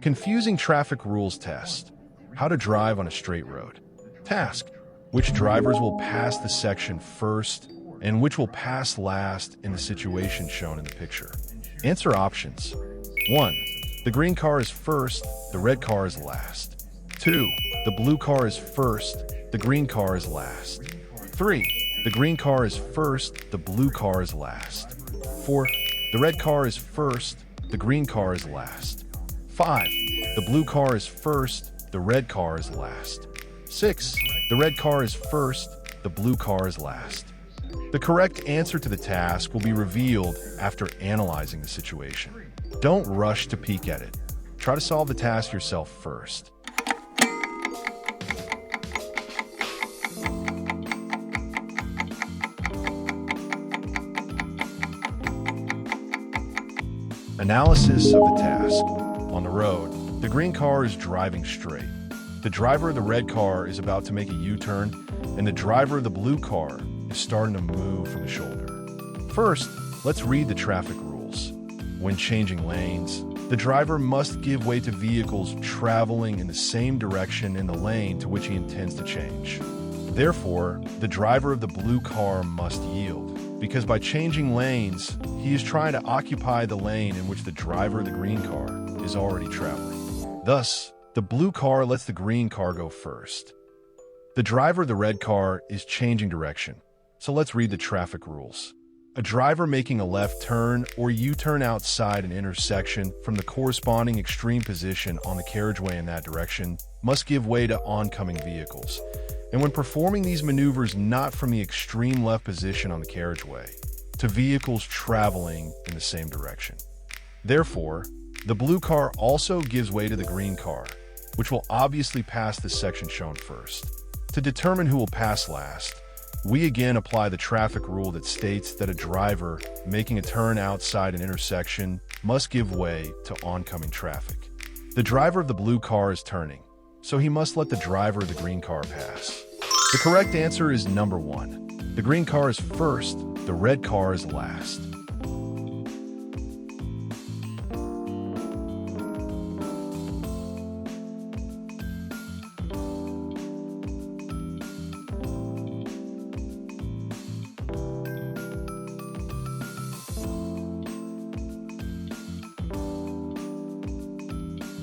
Confusing traffic rules test. How to drive on a straight road. Task. Which drivers will pass the section first and which will pass last in the situation shown in the picture. Answer options. 1. The green car is first, the red car is last. 2. The blue car is first, the green car is last. 3. The green car is first, the blue car is last. 4. The red car is first, the green car is last. 5. The blue car is first, the red car is last. 6. The red car is first, the blue car is last. The correct answer to the task will be revealed after analyzing the situation. Don't rush to peek at it. Try to solve the task yourself first. Analysis of the task. On the road, the green car is driving straight. The driver of the red car is about to make a U-turn, and the driver of the blue car is starting to move from the shoulder. First, let's read the traffic rules. When changing lanes, the driver must give way to vehicles traveling in the same direction in the lane to which he intends to change. Therefore, the driver of the blue car must yield, because by changing lanes, he is trying to occupy the lane in which the driver of the green car is already traveling. Thus, the blue car lets the green car go first. The driver of the red car is changing direction, so let's read the traffic rules. A driver making a left turn or U-turn outside an intersection from the corresponding extreme position on the carriageway in that direction must give way to oncoming vehicles, and when performing these maneuvers not from the extreme left position on the carriageway, to vehicles traveling in the same direction. Therefore, the blue car also gives way to the green car, which will obviously pass the section shown first. To determine who will pass last, we again apply the traffic rule that states that a driver making a turn outside an intersection must give way to oncoming traffic. The driver of the blue car is turning, so he must let the driver of the green car pass. The correct answer is number 1. The green car is first, the red car is last.